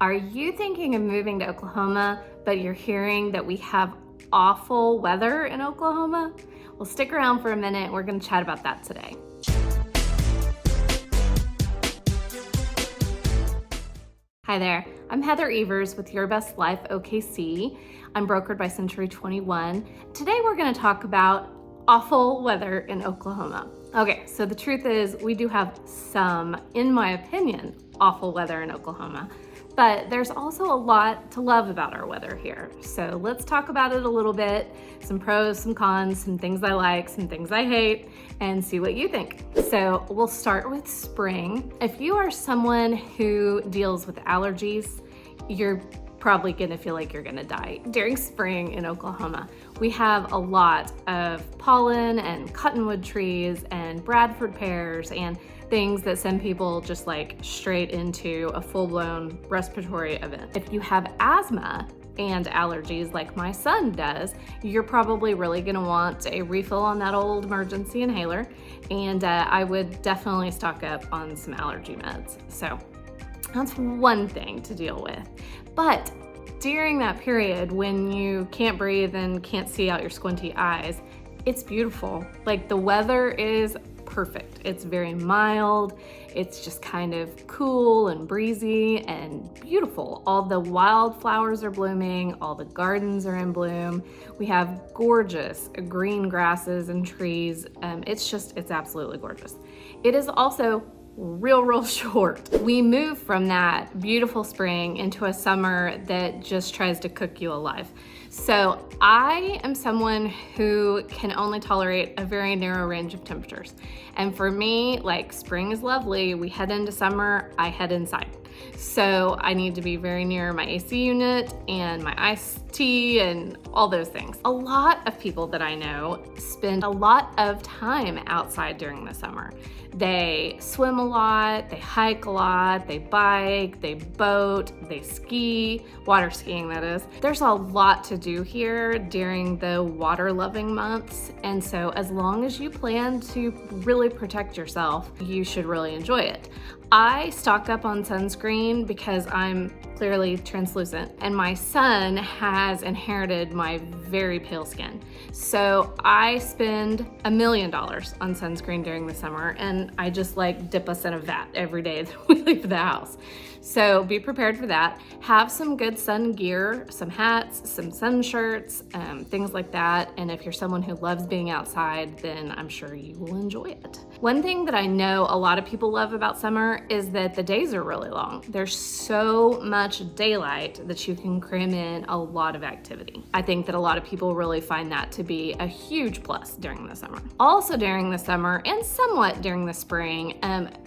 Are you thinking of moving to Oklahoma, but you're hearing that we have awful weather in Oklahoma? Well, stick around for a minute. We're going to chat about that today. Hi there. I'm Heather Evers with Your Best Life OKC. I'm brokered by Century 21. Today we're going to talk about awful weather in Oklahoma. Okay, so the truth is we do have some, in my opinion, awful weather in Oklahoma. But there's also a lot to love about our weather here. So let's talk about it a little bit, some pros, some cons, some things I like, some things I hate, and see what you think. So we'll start with spring. If you are someone who deals with allergies, you're probably gonna feel like you're gonna die during spring in Oklahoma. We have a lot of pollen and cottonwood trees and Bradford pears and things that send people just like straight into a full-blown respiratory event. If you have asthma and allergies like my son does, you're probably really gonna want a refill on that old emergency inhaler, and I would definitely stock up on some allergy meds. So that's one thing to deal with. But during that period when you can't breathe and can't see out your squinty eyes, it's beautiful. Like, the weather is perfect. It's very mild. It's just kind of cool and breezy and beautiful. All the wildflowers are blooming. All the gardens are in bloom. We have gorgeous green grasses and trees. It's absolutely gorgeous. It is also real short. We move from that beautiful spring into a summer that just tries to cook you alive. So I am someone who can only tolerate a very narrow range of temperatures. And for me, like, spring is lovely. We head into summer, I head inside. So I need to be very near my AC unit and my iced tea and all those things. A lot of people that I know spend a lot of time outside during the summer. They swim a lot, they hike a lot, they bike, they boat, they ski, water skiing that is. There's a lot to do here during the water-loving months, and so as long as you plan to really protect yourself, you should really enjoy it. I stock up on sunscreen because I'm clearly translucent, and my son has inherited my very pale skin. So I spend $1 million on sunscreen during the summer, and I just like dip us in a vat every day that we leave the house. So be prepared for that. Have some good sun gear, some hats, some sun shirts, things like that. And if you're someone who loves being outside, then I'm sure you will enjoy it. One thing that I know a lot of people love about summer is that the days are really long. There's so much daylight that you can cram in a lot of activity. I think that a lot of people really find that to be a huge plus during the summer. Also during the summer and somewhat during the spring,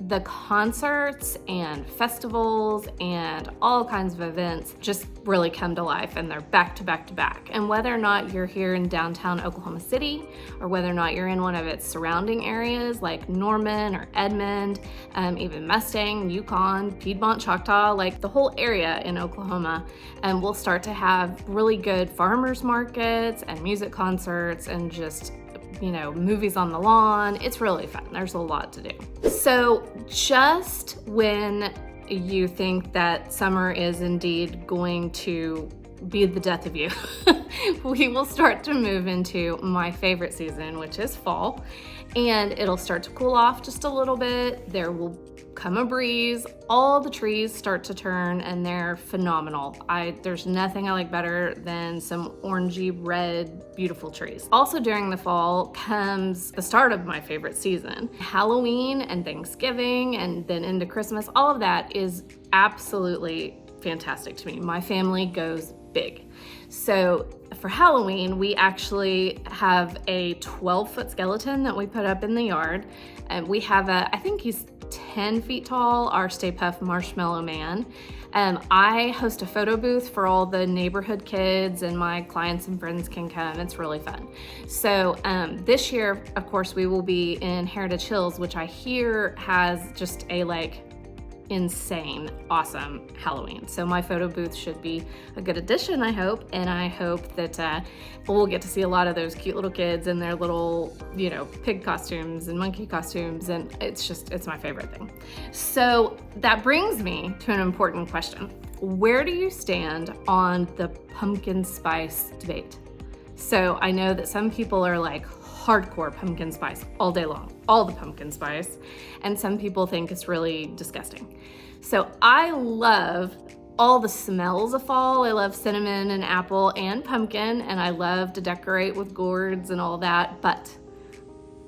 the concerts and festivals and all kinds of events just really come to life, and they're back to back to back. And whether or not you're here in downtown Oklahoma City, or whether or not you're in one of its surrounding areas like Norman or Edmond, even Mustang, Yukon, Piedmont, Choctaw, like the whole area in Oklahoma, we'll start to have really good farmers markets and music concerts and just, movies on the lawn. It's really fun. There's a lot to do. So just when you think that summer is indeed going to be the death of you, we will start to move into my favorite season, which is fall, and it'll start to cool off just a little bit. There will come a breeze, all the trees start to turn, and they're phenomenal. There's nothing I like better than some orangey red, beautiful trees. Also during the fall comes the start of my favorite season. Halloween and Thanksgiving and then into Christmas, all of that is absolutely fantastic to me. My family goes big. So for Halloween, we actually have a 12-foot skeleton that we put up in the yard. And we have I think he's 10 feet tall, our Stay Puft Marshmallow Man. I host a photo booth for all the neighborhood kids, and my clients and friends can come. It's really fun. So this year, of course, we will be in Heritage Hills, which I hear has just a insane, awesome Halloween. So my photo booth should be a good addition, I hope. And I hope that we'll get to see a lot of those cute little kids in their little, pig costumes and monkey costumes. And it's my favorite thing. So that brings me to an important question. where do you stand on the pumpkin spice debate? So I know that some people are like hardcore pumpkin spice all day long, all the pumpkin spice, and some people think it's really disgusting. So I love all the smells of fall. I love cinnamon and apple and pumpkin, and I love to decorate with gourds and all that, but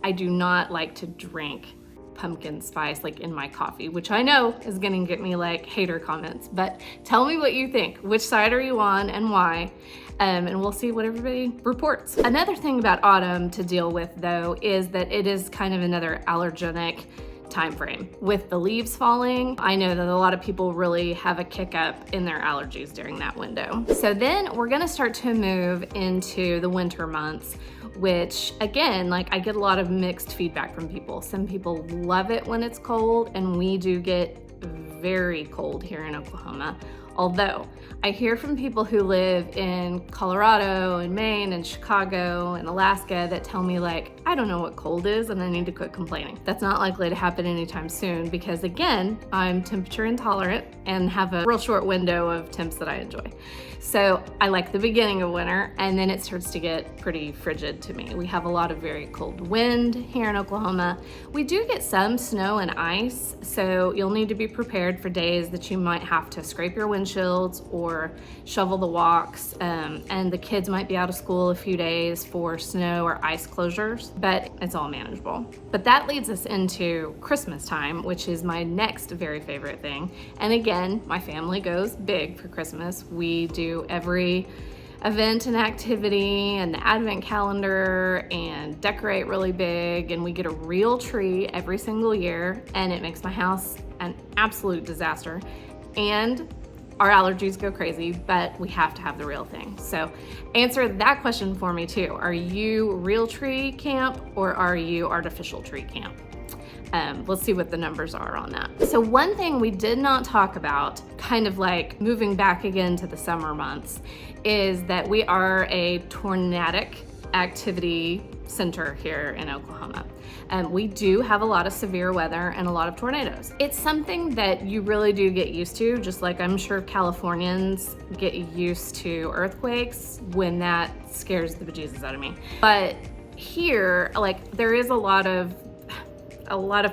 I do not like to drink pumpkin spice like in my coffee, which I know is gonna get me like hater comments, but tell me what you think. Which side are you on and why? And we'll see what everybody reports. Another thing about autumn to deal with though is that it is kind of another allergenic time frame. With the leaves falling, I know that a lot of people really have a kick up in their allergies during that window. So then we're gonna start to move into the winter months, which again, like I get a lot of mixed feedback from people. Some people love it when it's cold, and we do get very cold here in Oklahoma. Although I hear from people who live in Colorado and Maine and Chicago and Alaska that tell me like, I don't know what cold is and I need to quit complaining. That's not likely to happen anytime soon because again, I'm temperature intolerant and have a real short window of temps that I enjoy. So I like the beginning of winter, and then it starts to get pretty frigid to me. We have a lot of very cold wind here in Oklahoma. We do get some snow and ice, so you'll need to be prepared for days that you might have to scrape your windshields or shovel the walks, and the kids might be out of school a few days for snow or ice closures, but it's all manageable. But that leads us into Christmas time, which is my next very favorite thing. And again, my family goes big for Christmas. We do every event and activity and the advent calendar and decorate really big, and we get a real tree every single year, and it makes my house an absolute disaster. And our allergies go crazy, but we have to have the real thing. So answer that question for me too. Are you real tree camp or are you artificial tree camp? Let's see what the numbers are on that. So one thing we did not talk about, kind of like moving back again to the summer months, is that we are a tornadic activity center here in Oklahoma. We do have a lot of severe weather and a lot of tornadoes. It's something that you really do get used to, just like I'm sure Californians get used to earthquakes when that scares the bejesus out of me. But here, like there is a lot of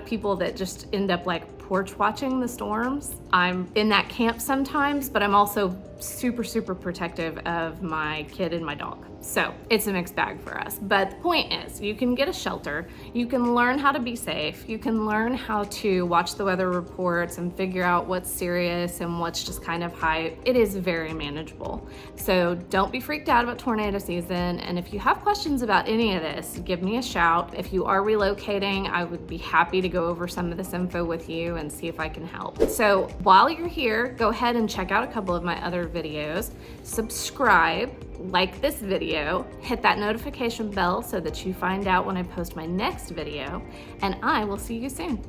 people that just end up like porch watching the storms. I'm in that camp sometimes, but I'm also super, super protective of my kid and my dog. So it's a mixed bag for us. But the point is, you can get a shelter, you can learn how to be safe, you can learn how to watch the weather reports and figure out what's serious and what's just kind of hype. It is very manageable. So don't be freaked out about tornado season. And if you have questions about any of this, give me a shout. If you are relocating, I would be happy to go over some of this info with you and see if I can help. So while you're here, go ahead and check out a couple of my other videos, subscribe, like this video, hit that notification bell so that you find out when I post my next video, and I will see you soon.